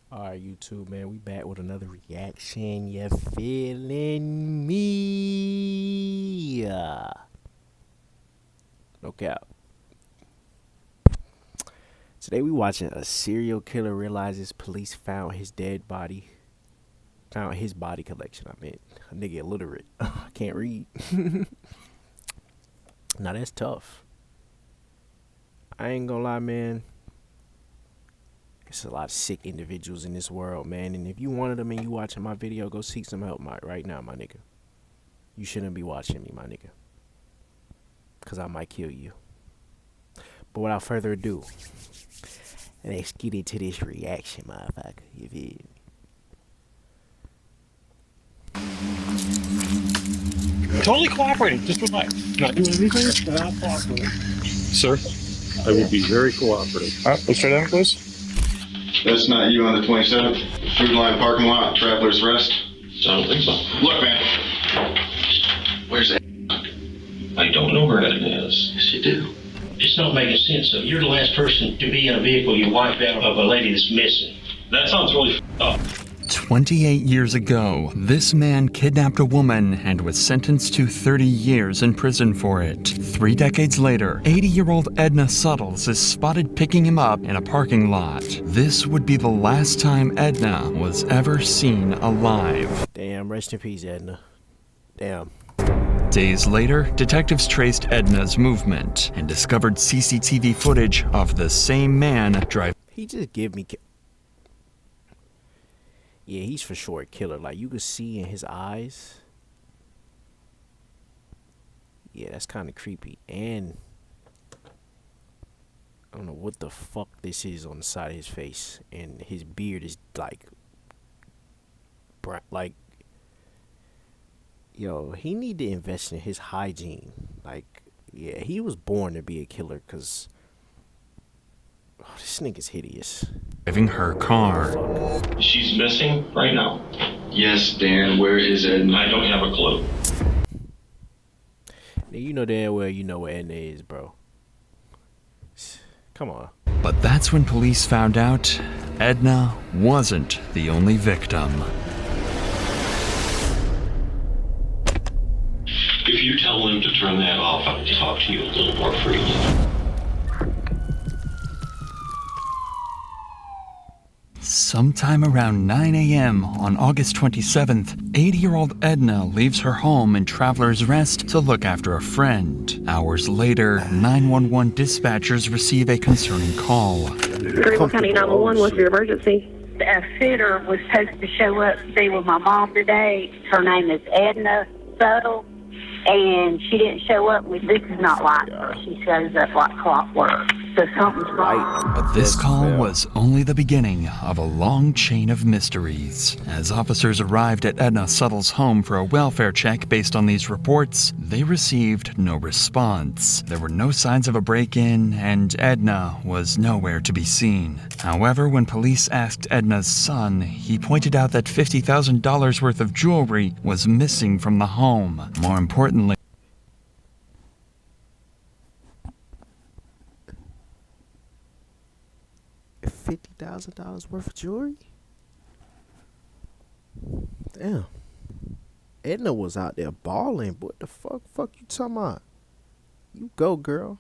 Alright, YouTube, man, we back with another reaction. You feeling me? No cap. Today we watching a serial killer realizes police found his dead body. Found his body collection, I meant. A nigga illiterate. Can't read. Now that's tough. I ain't gonna lie, man. It's a lot of sick individuals in this world, man. And if you one of them and you watching my video, go seek some help right now, my nigga. You shouldn't be watching me, my nigga. Because I might kill you. But without further ado, let's get into this reaction, motherfucker. You feel me? Totally cooperating. Just relax. Not doing anything without cooperating. Sir, I will be very cooperative. All right, let's try that, please. That's not you on the 27th. Food line parking lot, Traveler's Rest. I don't think so. Look, man. Where's that? I don't know where that is. Yes, you do. It's not making sense. So you're the last person to be in a vehicle you wiped out of a lady that's missing. That sounds really up. 28 years ago, this man kidnapped a woman and was sentenced to 30 years in prison for it. 3 decades later, 80-year-old Edna Suttles is spotted picking him up in a parking lot. This would be the last time Edna was ever seen alive. Damn, rest in peace, Edna. Damn. Days later, detectives traced Edna's movement and discovered CCTV footage of the same man driving. He just gave me... Yeah, he's for sure a killer. Like, you could see in his eyes. Yeah, that's kind of creepy. And I don't know what the fuck this is on the side of his face. And his beard is like... Like... Yo, he need to invest in his hygiene. Like, yeah, he was born to be a killer because... Oh, this nigga's hideous. Driving her car. She's missing right now. Yes, Darren, where is Edna? I don't have a clue. Now, you know damn well you know where Edna is, bro. Come on. But that's when police found out Edna wasn't the only victim. If you tell him to turn that off, I'll talk to you a little more freely. Sometime around 9 a.m. on August 27th, 80-year-old Edna leaves her home in Traveler's Rest to look after a friend. Hours later, 911 dispatchers receive a concerning call. Greenville County 911, what's your emergency? A fitter was supposed to show up to be with my mom today. Her name is Edna Suttle, and she didn't show up. This is not like her. She shows up like clockwork. So something's wrong. But this call was only the beginning of a long chain of mysteries. As officers arrived at Edna Suttle's home for a welfare check based on these reports, they received no response. There were no signs of a break-in, and Edna was nowhere to be seen. However, when police asked Edna's son, he pointed out that $50,000 worth of jewelry was missing from the home. More importantly, $50,000 worth of jewelry? Damn. Edna was out there balling. What the fuck you talking about? You go, girl.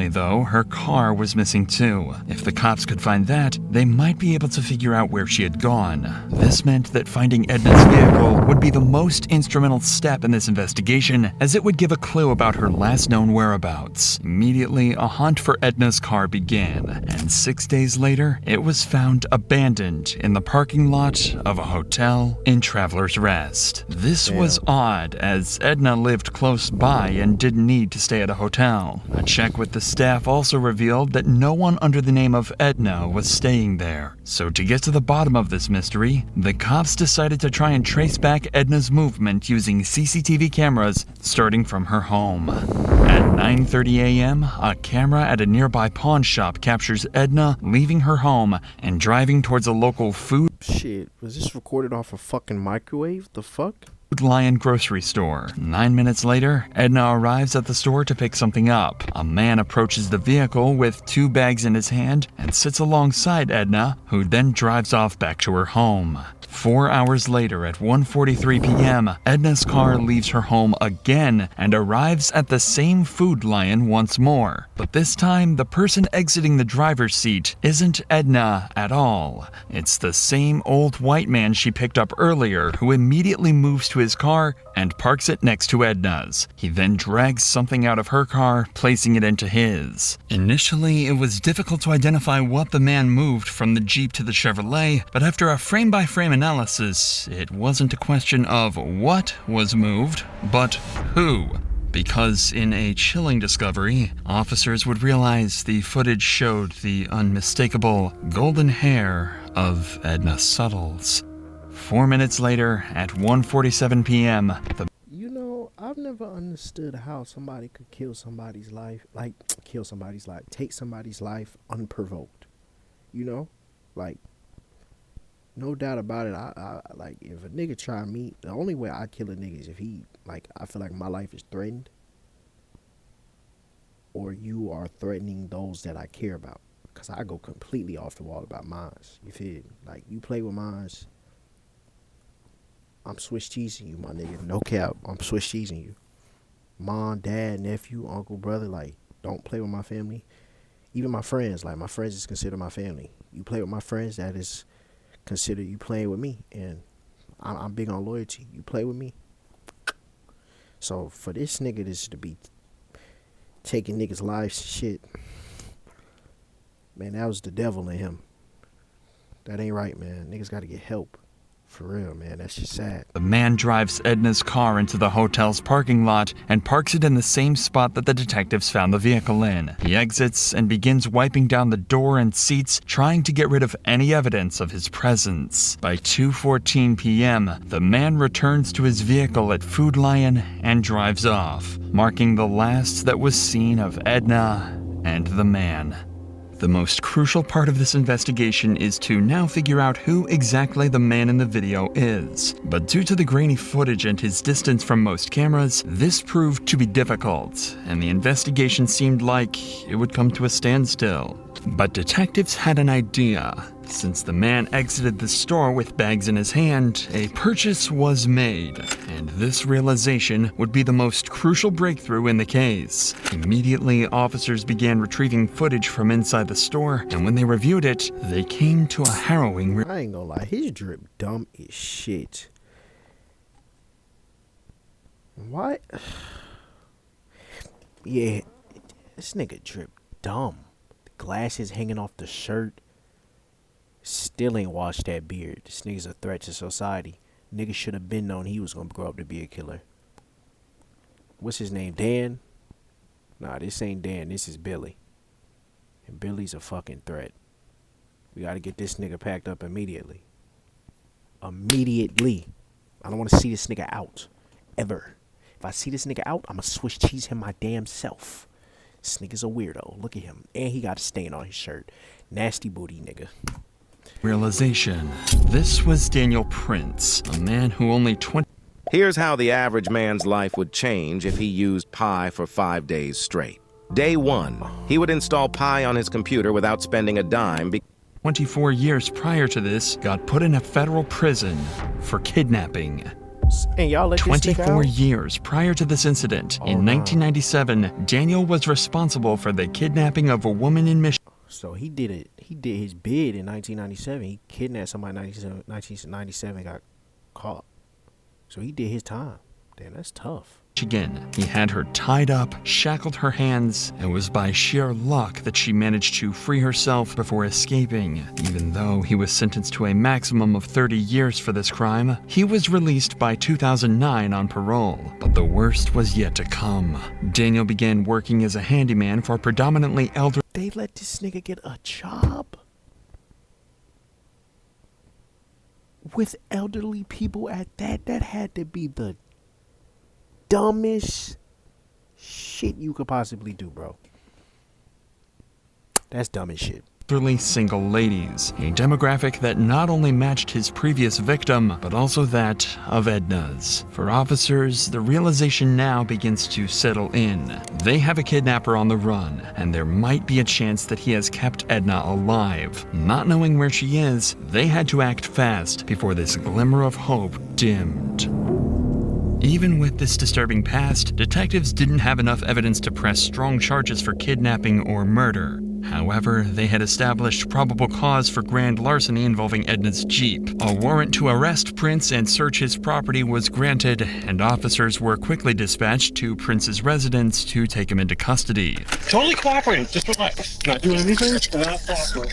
though, her car was missing too. If the cops could find that, they might be able to figure out where she had gone. This meant that finding Edna's vehicle would be the most instrumental step in this investigation, as it would give a clue about her last known whereabouts. Immediately, a hunt for Edna's car began, and 6 days later, it was found abandoned in the parking lot of a hotel in Traveler's Rest. This was odd, as Edna lived close by and didn't need to stay at a hotel. A check with the staff also revealed that no one under the name of Edna was staying there. So to get to the bottom of this mystery, the cops decided to try and trace back Edna's movement using CCTV cameras starting from her home. At 9:30 a.m., a camera at a nearby pawn shop captures Edna leaving her home and driving towards a local food. Shit, was this recorded off a fucking microwave? The fuck? Food Lion grocery store. 9 minutes later, Edna arrives at the store to pick something up. A man approaches the vehicle with 2 bags in his hand and sits alongside Edna, who then drives off back to her home. 4 hours later at 1:43 p.m., Edna's car leaves her home again and arrives at the same Food Lion once more. But this time, the person exiting the driver's seat isn't Edna at all. It's the same old white man she picked up earlier, who immediately moves to his car and parks it next to Edna's. He then drags something out of her car, placing it into his. Initially, it was difficult to identify what the man moved from the Jeep to the Chevrolet, but after a frame-by-frame analysis, it wasn't a question of what was moved, but who. Because in a chilling discovery, officers would realize the footage showed the unmistakable golden hair of Edna Suttles. 4 minutes later, at 1:47 p.m., You know, I've never understood how somebody could kill somebody's life, take somebody's life unprovoked. You know? Like, no doubt about it, I like, if a nigga try me, the only way I kill a nigga is if he, like, I feel like my life is threatened, or you are threatening those that I care about. Because I go completely off the wall about mines. You feel me? Like, you play with mines, I'm Swiss cheesing you, my nigga. No cap. I'm Swiss cheesing you. Mom, dad, nephew, uncle, brother, like, don't play with my family. Even my friends, like, my friends is considered my family. You play with my friends, that is considered you playing with me. And I'm big on loyalty. You play with me. So for this nigga to be taking niggas' lives, shit, man, that was the devil in him. That ain't right, man. Niggas gotta get help. For real, man, that's just sad. the man drives Edna's car into the hotel's parking lot and parks it in the same spot that the detectives found the vehicle in. He exits and begins wiping down the door and seats, trying to get rid of any evidence of his presence. By 2:14 p.m., the man returns to his vehicle at Food Lion and drives off, marking the last that was seen of Edna and the man. The most crucial part of this investigation is to now figure out who exactly the man in the video is. But due to the grainy footage and his distance from most cameras, this proved to be difficult, and the investigation seemed like it would come to a standstill. But detectives had an idea. Since the man exited the store with bags in his hand, a purchase was made, and this realization would be the most crucial breakthrough in the case. Immediately, officers began retrieving footage from inside the store, and when they reviewed it, they came to a harrowing I ain't gonna lie, his drip dumb as shit. What? Yeah, this nigga drip dumb. The glasses hanging off the shirt. Still ain't washed that beard. This nigga's a threat to society. Nigga should have been known he was gonna grow up to be a killer. What's his name? Dan? Nah, this ain't Dan. This is Billy. And Billy's a fucking threat. We gotta get this nigga packed up immediately. Immediately. I don't want to see this nigga out. Ever. If I see this nigga out, I'ma Swiss cheese him my damn self. This nigga's a weirdo. Look at him. And he got a stain on his shirt. Nasty booty nigga. realization. This was Daniel Prince, a man who only 20 Here's how the average man's life would change if he used Pi for 5 days straight. Day 1, he would install Pi on his computer without spending a dime. 24 years prior to this, got put in a federal prison for kidnapping. And y'all let this nigga 24 out? years prior to this incident, in 1997, Daniel was responsible for the kidnapping of a woman in Michigan. So he did it. He did his bid in 1997. He kidnapped somebody in 1997, got caught. So he did his time. Damn, that's tough. He had her tied up, shackled her hands. It was by sheer luck that she managed to free herself before escaping. Even though he was sentenced to a maximum of 30 years for this crime, he was released by 2009 on parole. But the worst was yet to come. Daniel began working as a handyman for predominantly elderly. They let this nigga get a job with elderly people at that? That had to be the dumbest shit you could possibly do, bro. That's dumb as shit. single ladies, a demographic that not only matched his previous victim, but also that of Edna's. For officers, the realization now begins to settle in. They have a kidnapper on the run, and there might be a chance that he has kept Edna alive. Not knowing where she is, they had to act fast before this glimmer of hope dimmed. Even with this disturbing past, detectives didn't have enough evidence to press strong charges for kidnapping or murder. However, they had established probable cause for grand larceny involving Edna's Jeep. A warrant to arrest Prince and search his property was granted, and officers were quickly dispatched to Prince's residence to take him into custody. Totally cooperating. Just relax. Not doing anything. Not talking.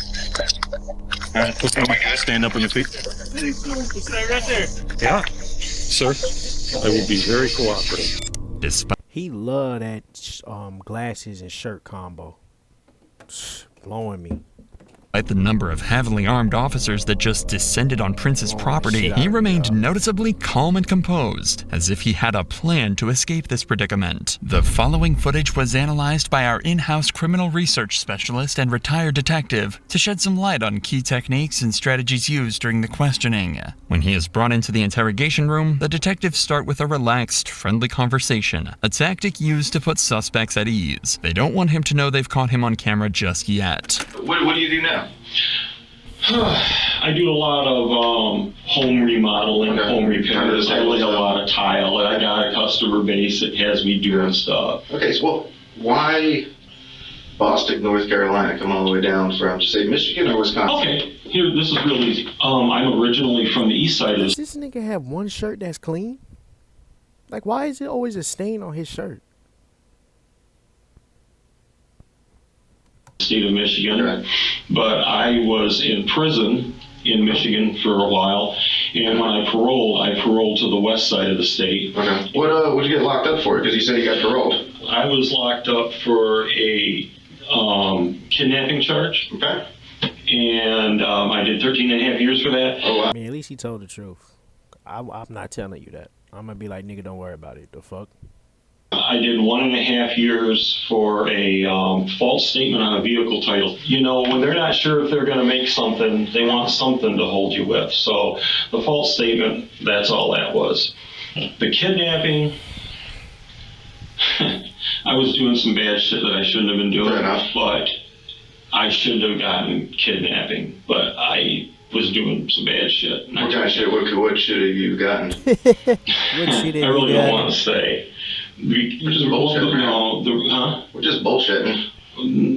All right, oh my God. Stand up on your feet. Stay right there. Yeah. Sir, I will be very cooperative. He loved that glasses and shirt combo. Blowing me. Despite the number of heavily armed officers that just descended on Prince's property, he remained noticeably calm and composed, as if he had a plan to escape this predicament. The following footage was analyzed by our in-house criminal research specialist and retired detective to shed some light on key techniques and strategies used during the questioning. When he is brought into the interrogation room, the detectives start with a relaxed, friendly conversation, a tactic used to put suspects at ease. They don't want him to know they've caught him on camera just yet. What do you do now? I do a lot of home remodeling, home repairs. I lay a lot of tile, and I got a customer base that has me doing stuff. Okay, so why Boston, North Carolina, come all the way down from, say, Michigan or Wisconsin? Okay, here, this is real easy. I'm originally from the east side of Does this nigga have one shirt that's clean? Like, why is it always a stain on his shirt? state of Michigan, but I was in prison in Michigan for a while, and when I paroled to the west side of the state. Okay. What'd you get locked up for? Because you said you got paroled. I was locked up for a kidnapping charge. Okay. And I did 13 and a half years for that. Oh, wow. I mean, at least he told the truth. I'm not telling you that. I'm gonna be like, nigga, don't worry about it. The fuck? I did 1.5 years for a false statement on a vehicle title. You know, when they're not sure if they're going to make something, they want something to hold you with. So the false statement, that's all that was. The kidnapping, I was doing some bad shit that I shouldn't have been doing. Fair enough. But I shouldn't have gotten kidnapping. But I was doing some bad shit. What kind of shit? What shit have you gotten? What shit have you I really gotten? don't want to say. We're just bullshitting. We're just bullshitting.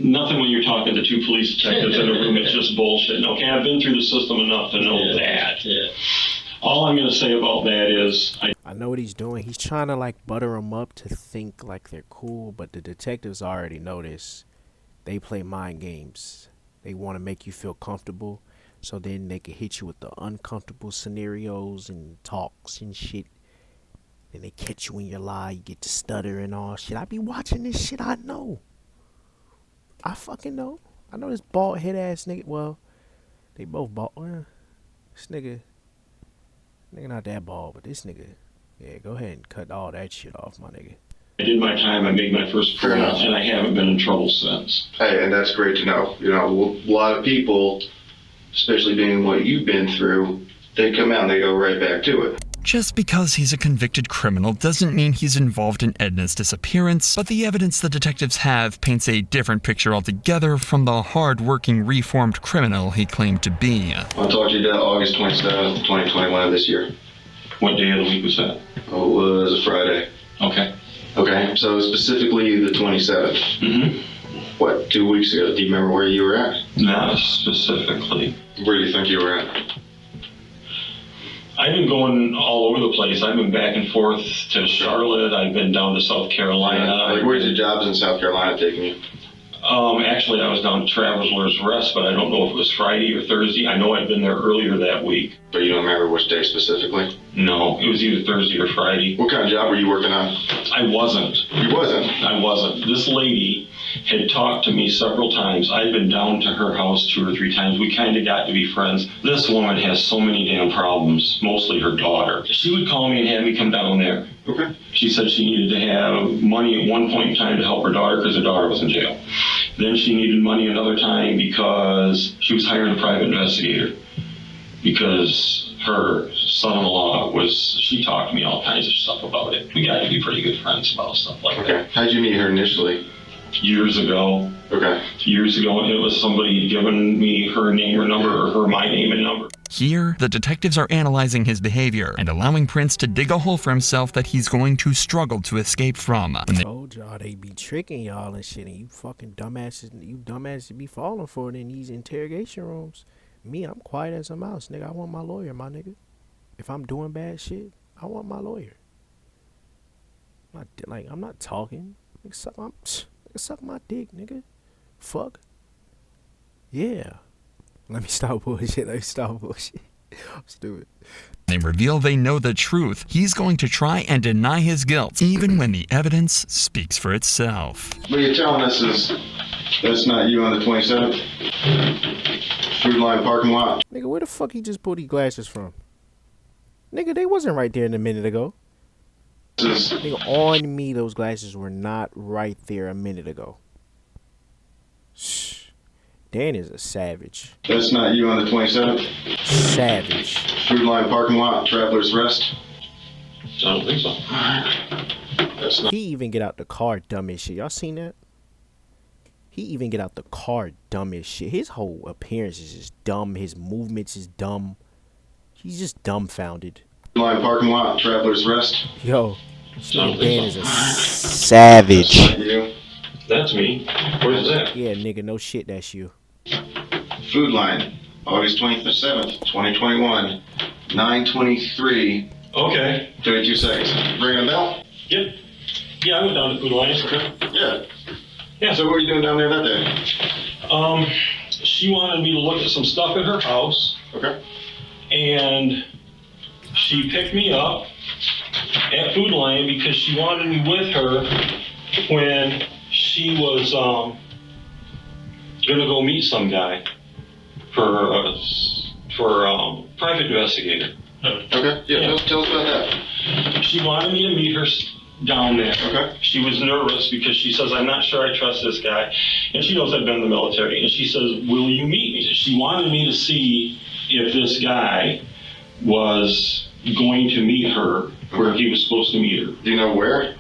Nothing when you're talking to two police detectives in a room. It's just bullshit. Okay, I've been through the system enough to know that. Yeah. All I'm going to say about that is... I know what he's doing. He's trying to, like, butter them up to think like they're cool, but the detectives already know this. They play mind games. They want to make you feel comfortable, so then they can hit you with the uncomfortable scenarios and talks and shit. Then they catch you in your lie, you get to stutter and all shit. I be watching this shit, I know. I fucking know. I know this bald head ass nigga. Well, they both bald. Well, this nigga not that bald, but this nigga, yeah, go ahead and cut all that shit off, my nigga. I did my time, I made my first parole, and I haven't been in trouble since. Hey, and that's great to know. You know, a lot of people, especially being what you've been through, they come out and they go right back to it. Just because he's a convicted criminal doesn't mean he's involved in Edna's disappearance, but the evidence the detectives have paints a different picture altogether from the hard-working, reformed criminal he claimed to be. I'll talk to you about August 27th, 2021 of this year. What day of the week was that? Oh, it was a Friday. Okay. Okay, so specifically the 27th. Mm-hmm. What, 2 weeks ago? Do you remember where you were at? Not specifically. Where do you think you were at? I've been going all over the place. I've been back and forth to Charlotte. I've been down to South Carolina. Like, where's your jobs in South Carolina taking you? Actually, I was down to Traveler's Rest, but I don't know if it was Friday or Thursday. I know I'd been there earlier that week. But you don't remember which day specifically? No, it was either Thursday or Friday. What kind of job were you working on? I wasn't. You wasn't? I wasn't. This lady had talked to me several times. I'd been down to her house 2 or 3 times. We kind of got to be friends. This woman has so many damn problems, mostly her daughter. She would call me and have me come down there. Okay. She said she needed to have money at one point in time to help her daughter because her daughter was in jail. Then she needed money another time because she was hiring a private investigator. Because her son-in-law she talked to me all kinds of stuff about it. We got to be pretty good friends about stuff like that. How'd you meet her initially? Years ago. Okay. Years ago, it was somebody giving me her name or number, or my name and number. Here, the detectives are analyzing his behavior and allowing Prince to dig a hole for himself that he's going to struggle to escape from. Told y'all they be tricking y'all and shit, and you fucking dumbasses be falling for it in these interrogation rooms. Me, I'm quiet as a mouse, nigga. I want my lawyer, my nigga. If I'm doing bad shit, I want my lawyer. I'm not talking. Nigga, suck my dick, nigga. Fuck. Yeah. Let me stop bullshit. I'm stupid. They reveal they know the truth. He's going to try and deny his guilt, even when the evidence speaks for itself. What you're telling us is that's not you on the 27th? Food Line parking lot? Nigga, where the fuck he just pulled these glasses from? Nigga, they wasn't right there a minute ago. Nigga, on me, those glasses were not right there a minute ago. Shh. Dan is a savage. That's not you on the 27th? Savage. Food Line parking lot, Traveler's Rest? I don't think so. That's not. He even get out the car dumb as shit. Y'all seen that? He even get out the car dumb as shit. His whole appearance is just dumb. His movements is dumb. He's just dumbfounded. Food Line parking lot, Traveler's Rest? Yo, Dan is a savage. That's not you. That's me. Where's that? Yeah, nigga, no shit, that's you. Food Line, August 27th, 2021, 9:23. Okay. 32 seconds. Ringing a bell? Yep. Yeah, I went down to Food Alliance. Okay. Yeah. Yeah. So what were you doing down there that day? She wanted me to look at some stuff at her house. Okay. And she picked me up at Food Line because she wanted me with her when she was gonna go meet some guy for private investigator. Okay. Yeah. Tell us about that. She wanted me to meet her down there. Okay. She was nervous because she says, I'm not sure I trust this guy. And she knows I've been in the military. And she says, will you meet me? She wanted me to see if this guy was going to meet her where he was supposed to meet her. Do you know where?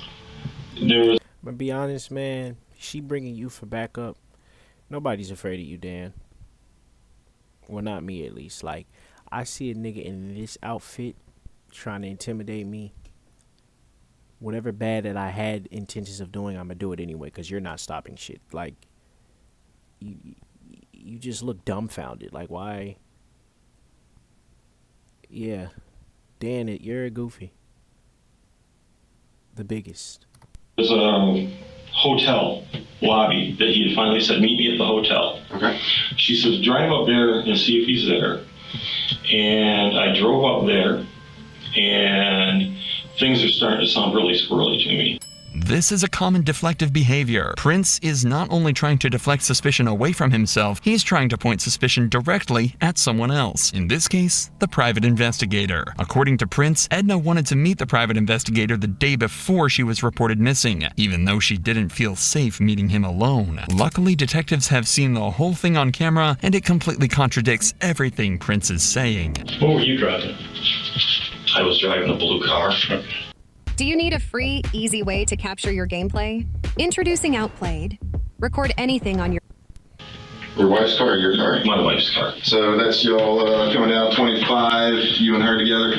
There was. But be honest, man, she bringing you for backup. Nobody's afraid of you, Dan. Well, not me at least. Like, I see a nigga in this outfit trying to intimidate me. Whatever bad that I had intentions of doing, I'm gonna do it anyway, because you're not stopping shit. Like, you just look dumbfounded. Like, why? Yeah. Dan, you're a goofy. The biggest. There's a hotel lobby that he had finally said, meet me at the hotel. Okay. She says, drive up there and see if he's there. And I drove up there, and things are starting to sound really squirrely to me. This is a common deflective behavior. Prince is not only trying to deflect suspicion away from himself, he's trying to point suspicion directly at someone else. In this case, the private investigator. According to Prince, Edna wanted to meet the private investigator the day before she was reported missing, even though she didn't feel safe meeting him alone. Luckily, detectives have seen the whole thing on camera, and it completely contradicts everything Prince is saying. What were you driving? I was driving a blue car. Do you need a free, easy way to capture your gameplay? Introducing Outplayed. Record anything on your wife's car or your car? My wife's car. So that's y'all coming down 25, you and her together?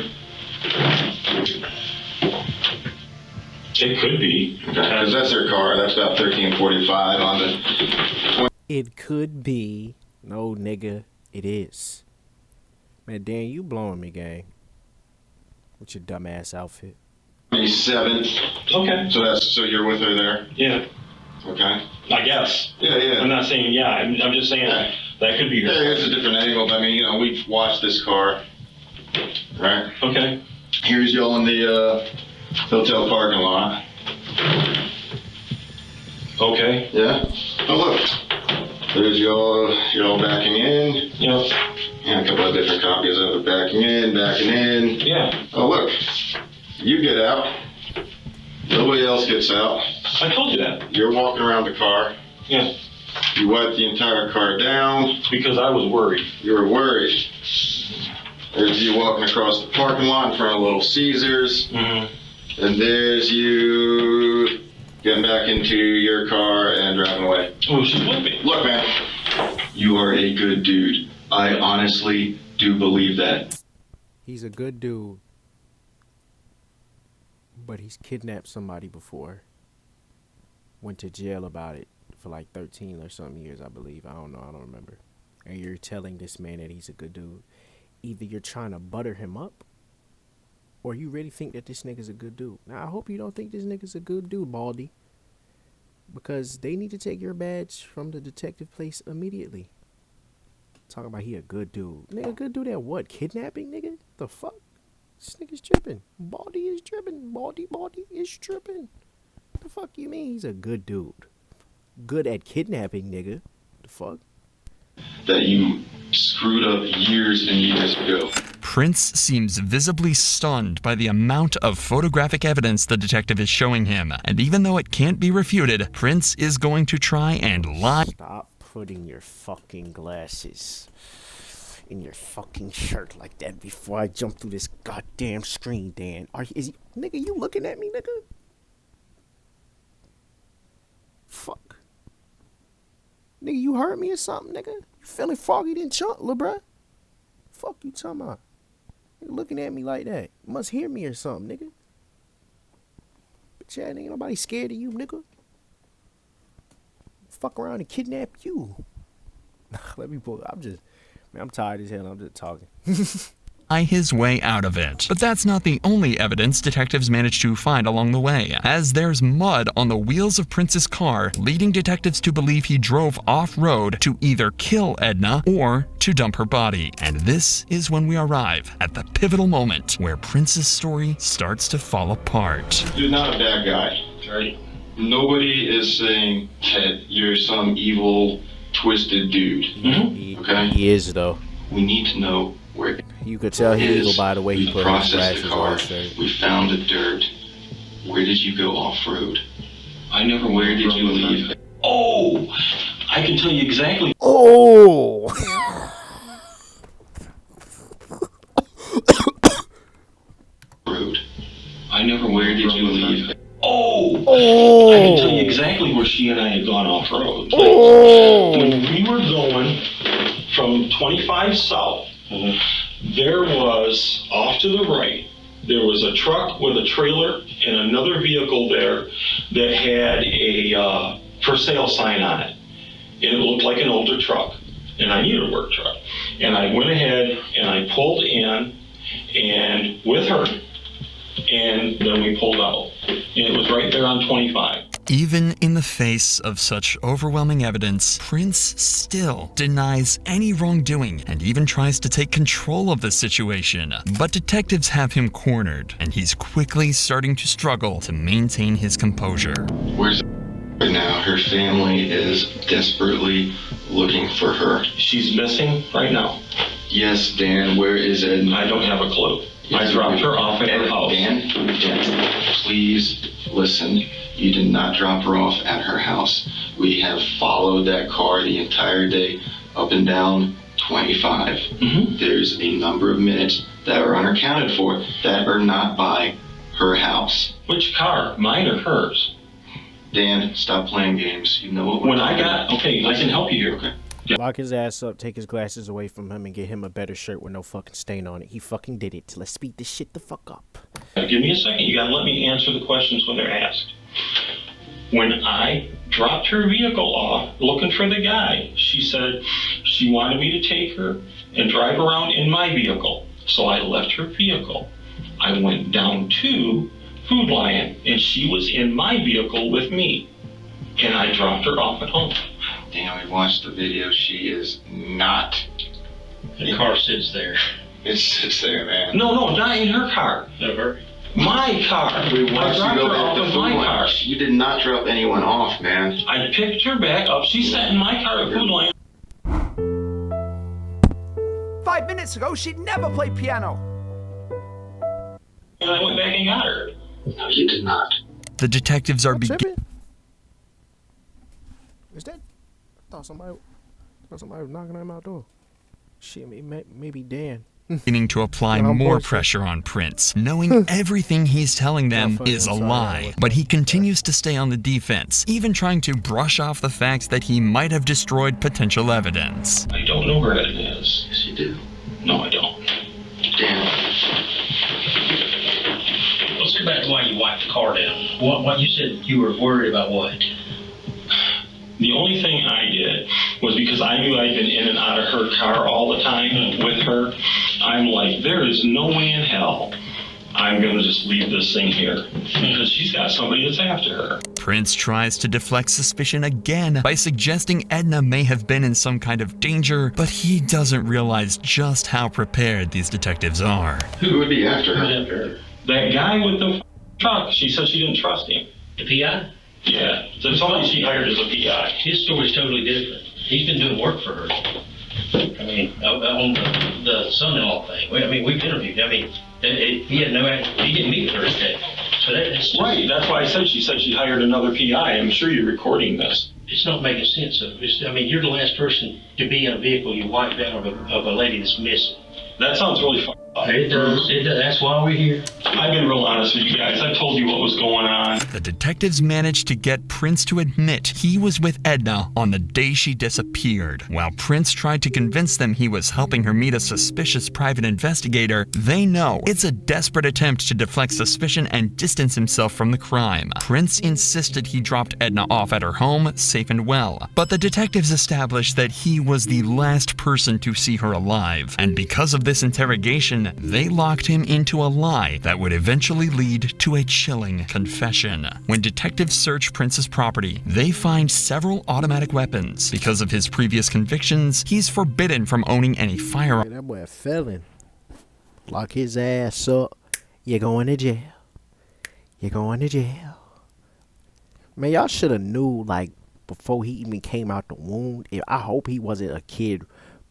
It could be. Okay, because that's her car. That's about 1345 on the... It could be. No, nigga, it is. Man, Dan, you blowing me, gang. With your dumbass outfit. 27th. Okay. So you're with her there? Yeah. Okay. I guess. Yeah. I'm not saying yeah. I'm just saying that could be her. Yeah, here's a different angle. I mean, we've watched this car, right? Okay. Here's y'all in the hotel parking lot. Okay. Yeah. Oh, look. There's y'all backing in. Yeah. And a couple of different copies of it. Backing in. Yeah. Oh, look. You get out. Nobody else gets out. I told you that. You're walking around the car. Yeah. You wiped the entire car down. Because I was worried. You were worried. There's you walking across the parking lot in front of Little Caesars. Mm-hmm. And there's you getting back into your car and driving away. Oh, she's with me. Look, man, you are a good dude. I honestly do believe that. He's a good dude, but he's kidnapped somebody before. Went to jail about it for like 13 or something years, I believe. I don't know. I don't remember. And you're telling this man that he's a good dude. Either you're trying to butter him up, or you really think that this nigga's a good dude. Now, I hope you don't think this nigga's a good dude, Baldy. Because they need to take your badge from the detective place immediately. Talking about he a good dude. Nigga, good dude at what? Kidnapping, nigga? The fuck? This nigga's tripping. Baldy is tripping. Baldy is tripping. The fuck you mean he's a good dude? Good at kidnapping, nigga. The fuck? That you screwed up years and years ago. Prince seems visibly stunned by the amount of photographic evidence the detective is showing him, and even though it can't be refuted, Prince is going to try and lie. Stop putting your fucking glasses in your fucking shirt like that before I jump through this goddamn screen, Dan. Nigga, you looking at me, nigga? Fuck. Nigga, you hurt me or something, nigga? You feeling foggy than chunk, lil' bruh? Fuck you talking about? Nigga looking at me like that. You must hear me or something, nigga. But yeah, ain't nobody scared of you, nigga. Fuck around and kidnap you. Let me pull. I'm tired as hell. I'm just talking. His way out of it. But that's not the only evidence detectives managed to find along the way, as there's mud on the wheels of Prince's car, leading detectives to believe he drove off-road to either kill Edna or to dump her body. And this is when we arrive at the pivotal moment where Prince's story starts to fall apart. You're not a bad guy, right? Nobody is saying that you're some evil, twisted dude. Okay? He is, though. We need to know where you could tell he's evil by the way he put his glasses on his shirt. We found the dirt. Where did you go off-road? Where did you leave? Oh, I can tell you exactly. Oh! Road. Where did you leave? Oh, I can tell you exactly where she and I had gone off-road. When we were going from 25 south, there was, off to the right, there was a truck with a trailer and another vehicle there that had a for sale sign on it. And it looked like an older truck. And I needed a work truck. And I went ahead and I pulled in and with her, and then we pulled out. And it was right there on 25. Even in the face of such overwhelming evidence, Prince still denies any wrongdoing and even tries to take control of the situation. But detectives have him cornered, and he's quickly starting to struggle to maintain his composure. Where's right now? Her family is desperately looking for her. She's missing right now. Yes, Dan, where is Ed? I don't have a clue. I dropped her off at her house. Dan, please listen. You did not drop her off at her house. We have followed that car the entire day up and down 25. There's a number of minutes that are unaccounted for that are not by her house. Which car? Mine or hers? Dan, stop playing games. You know what we're talking about. Okay, I can help you here. Okay. Lock his ass up, take his glasses away from him, and get him a better shirt with no fucking stain on it. He fucking did it. Let's speed this shit the fuck up. Give me a second. You gotta let me answer the questions when they're asked. When I dropped her vehicle off looking for the guy, she said she wanted me to take her and drive around in my vehicle. So I left her vehicle. I went down to Food Lion, and she was in my vehicle with me. And I dropped her off at home. Dan, we watched the video. She is not. The car sits there. It sits there, man. No, not in her car. Never. My car. We watched I dropped you go her back off to in Food my Lion. car. You did not drop anyone off, man. I picked her back up. She sat in my car at Food Lion. 5 minutes ago, she'd never play piano. And I went back and got her. No, you did not. The detectives are Is that? thought somebody was knocking on my door. Shit, maybe Dan. Beginning to apply more pressure on Prince, knowing everything he's telling them is a lie. But he continues to stay on the defense, even trying to brush off the fact that he might have destroyed potential evidence. I don't know where Edna is. Yes, you do. No, I don't. Damn. Let's go back to why you wiped the car down. What you said you were worried about what? The only thing I did was because I knew I'd been in and out of her car all the time with her. I'm like, there is no way in hell I'm going to just leave this thing here because she's got somebody that's after her. Prince tries to deflect suspicion again by suggesting Edna may have been in some kind of danger, but he doesn't realize just how prepared these detectives are. Who would be after her? That guy with the truck, she said she didn't trust him. The PI? Yeah, that's somebody she hired as a PI. His story's totally different. He's been doing work for her. I mean, on the son-in-law thing. I mean, we've interviewed. I mean, he didn't meet her today. So that's right. That's why I said she hired another PI. I'm sure you're recording this. It's not making sense. I mean, you're the last person to be in a vehicle you wiped out of a lady that's missing. That sounds really fun. It does. That's why we're here. I've been real honest with you guys. I told you what was going on. The detectives managed to get Prince to admit he was with Edna on the day she disappeared. While Prince tried to convince them he was helping her meet a suspicious private investigator, they know it's a desperate attempt to deflect suspicion and distance himself from the crime. Prince insisted he dropped Edna off at her home, safe and well. But the detectives established that he was the last person to see her alive. And because of this interrogation, they locked him into a lie that would eventually lead to a chilling confession. When detectives search Prince's property, they find several automatic weapons. Because of his previous convictions, he's forbidden from owning any firearms. That boy a felon. Lock his ass up. You're going to jail. You're going to jail. Man, y'all should have knew, like, before he even came out the wound. I hope he wasn't a kid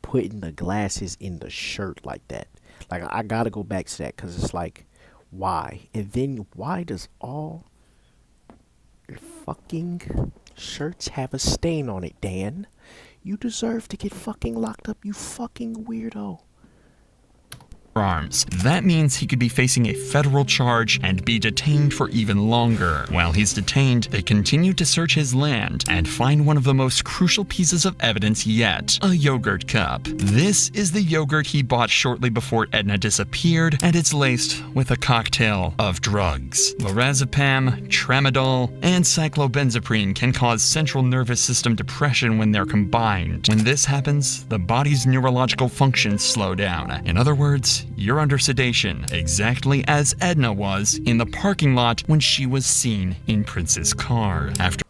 putting the glasses in the shirt like that. Like, I gotta go back to that, because it's like, why? And then, why does all your fucking shirts have a stain on it, Dan? You deserve to get fucking locked up, you fucking weirdo. Arms. That means he could be facing a federal charge and be detained for even longer. While he's detained, they continue to search his land and find one of the most crucial pieces of evidence yet, a yogurt cup. This is the yogurt he bought shortly before Edna disappeared, and it's laced with a cocktail of drugs. Lorazepam, tramadol, and cyclobenzaprine can cause central nervous system depression when they're combined. When this happens, the body's neurological functions slow down. In other words, you're under sedation, exactly as Edna was in the parking lot when she was seen in Prince's car. After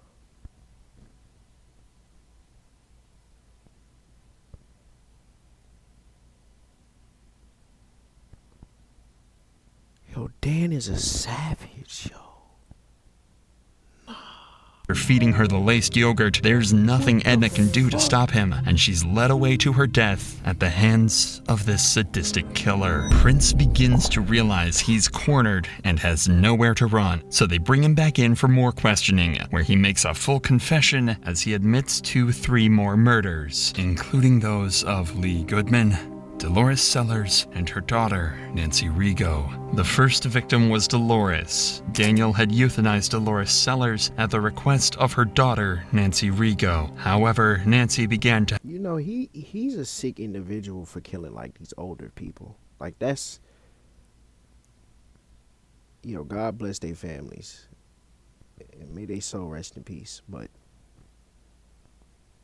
Yo, Dan is a savage, yo. feeding her the laced yogurt, there's nothing Edna can do to stop him, and she's led away to her death at the hands of this sadistic killer. Prince begins to realize he's cornered and has nowhere to run, so they bring him back in for more questioning, where he makes a full confession as he admits to 3 more murders, including those of Lee Goodman, Dolores Sellers, and her daughter, Nancy Rigo. The first victim was Dolores. Daniel had euthanized Dolores Sellers at the request of her daughter, Nancy Rigo. However, Nancy began to... You know, he's a sick individual for killing, like, these older people. Like, that's... You know, God bless their families. And may they soul rest in peace. But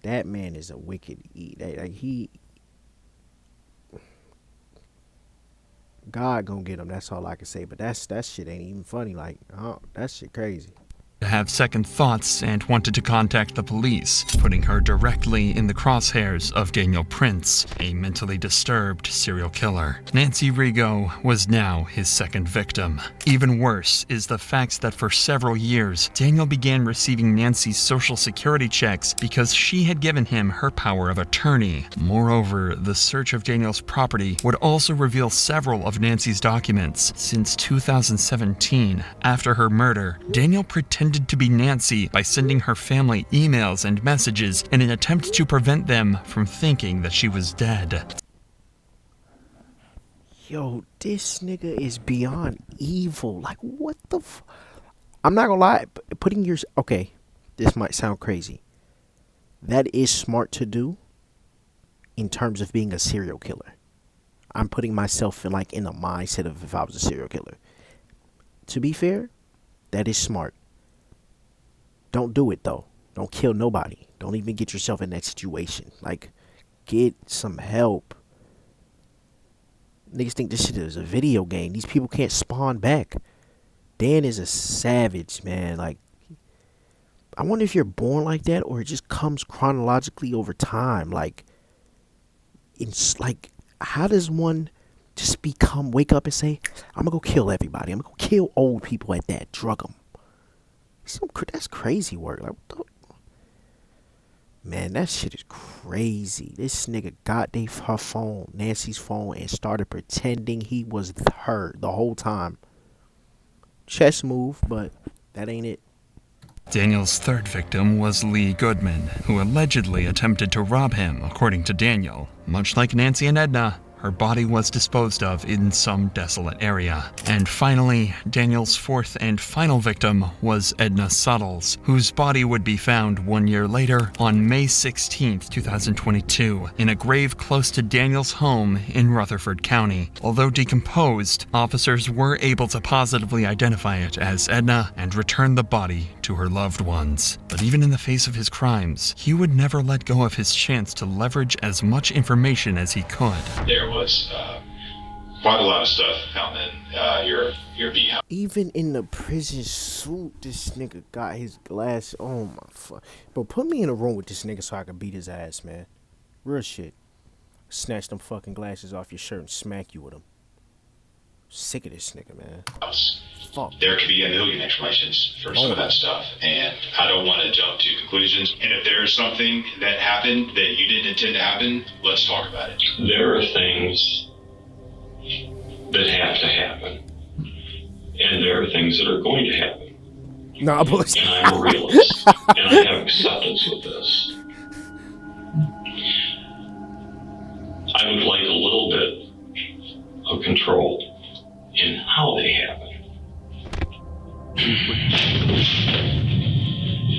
that man is a wicked... Like, he... God gonna get him. That's all I can say. But that shit ain't even funny. Like, oh, that shit crazy. Have second thoughts and wanted to contact the police, putting her directly in the crosshairs of Daniel Prince, a mentally disturbed serial killer. Nancy Rigo was now his second victim. Even worse is the fact that for several years, Daniel began receiving Nancy's social security checks because she had given him her power of attorney. Moreover, the search of Daniel's property would also reveal several of Nancy's documents. Since 2017, after her murder, Daniel pretended pretended to be Nancy by sending her family emails and messages in an attempt to prevent them from thinking that she was dead. Yo, this nigga is beyond evil. Like, what the I'm not gonna lie. Putting your... Okay, this might sound crazy. That is smart to do in terms of being a serial killer. I'm putting myself in the mindset of if I was a serial killer. To be fair, that is smart. Don't do it, though. Don't kill nobody. Don't even get yourself in that situation. Like, get some help. Niggas think this shit is a video game. These people can't spawn back. Dan is a savage, man. Like, I wonder if you're born like that or it just comes chronologically over time. Like, it's like, how does one just wake up and say, I'm gonna go kill everybody. I'm gonna go kill old people at that. Drug them. That's crazy work. Like, what the... Man, that shit is crazy. This nigga got her phone, Nancy's phone, and started pretending he was her the whole time. Chess move, but that ain't it. Daniel's third victim was Lee Goodman, who allegedly attempted to rob him, according to Daniel. Much like Nancy and Edna, her body was disposed of in some desolate area. And finally, Daniel's fourth and final victim was Edna Suttles, whose body would be found 1 year later on May 16, 2022, in a grave close to Daniel's home in Rutherford County. Although decomposed, officers were able to positively identify it as Edna and return the body to her loved ones. But even in the face of his crimes, he would never let go of his chance to leverage as much information as he could. There was quite a lot of stuff found in your beehive. Even in the prison suit, this nigga got his glass. Oh my fuck. Bro, put me in a room with this nigga so I can beat his ass, man. Real shit. Snatch them fucking glasses off your shirt and smack you with them. Sick of this nigga, man. Fuck. There could be a million explanations for some of that stuff, and I don't want to jump to conclusions. And if there's something that happened that you didn't intend to happen, let's talk about it. There are things that have to happen, and there are things that are going to happen. Nah, boys. And I'm a realist, and I have acceptance with this. I would like a little bit of control in how they happen.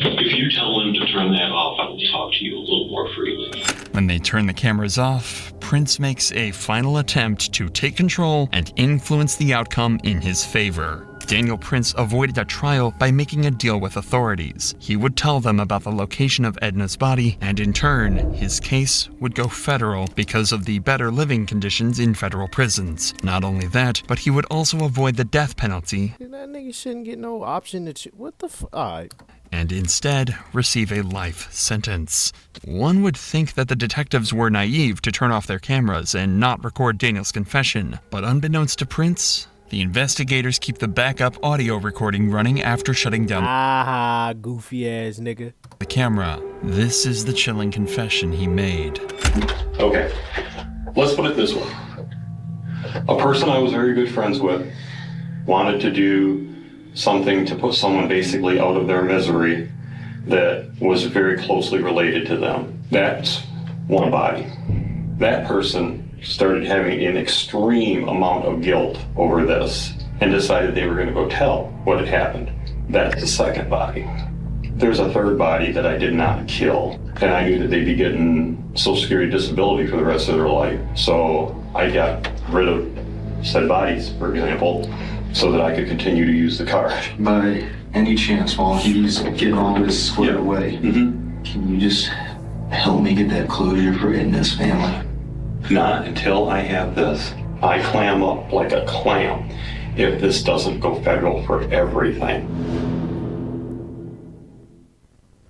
If you tell them to turn that off, I will talk to you a little more freely. When they turn the cameras off, Prince makes a final attempt to take control and influence the outcome in his favor. Daniel Prince avoided a trial by making a deal with authorities. He would tell them about the location of Edna's body, and in turn, his case would go federal because of the better living conditions in federal prisons. Not only that, but he would also avoid the death penalty. That nigga shouldn't get no option to what the fuck? Alright. And instead receive a life sentence. One would think that the detectives were naive to turn off their cameras and not record Daniel's confession, but unbeknownst to Prince, the investigators keep the backup audio recording running after shutting down goofy ass nigga. the camera. This is the chilling confession he made. Okay, let's put it this way. A person I was very good friends with wanted to do something to put someone basically out of their misery that was very closely related to them. That's one body. That person started having an extreme amount of guilt over this and decided they were going to go tell what had happened. That's the second body. There's a third body that I did not kill, and I knew that they'd be getting Social Security disability for the rest of their life. So I got rid of said bodies, for example, so that I could continue to use the card. By any chance, while he's getting all this squared away, can you just help me get that closure for Edna's family? Not until I have this. I clam up like a clam if this doesn't go federal for everything.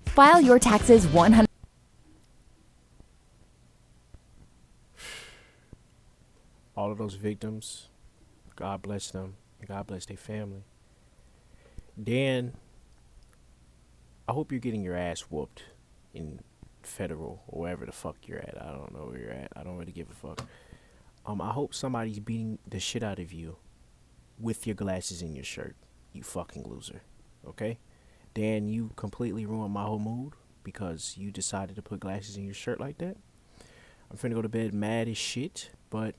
File your taxes 100. All of those victims, God bless them. God bless their family. Dan, I hope you're getting your ass whooped in federal or wherever the fuck you're at. I don't know where you're at. I don't really give a fuck. I hope somebody's beating the shit out of you with your glasses in your shirt. You fucking loser. Okay? Dan, you completely ruined my whole mood because you decided to put glasses in your shirt like that. I'm finna go to bed mad as shit, but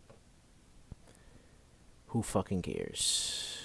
who fucking cares?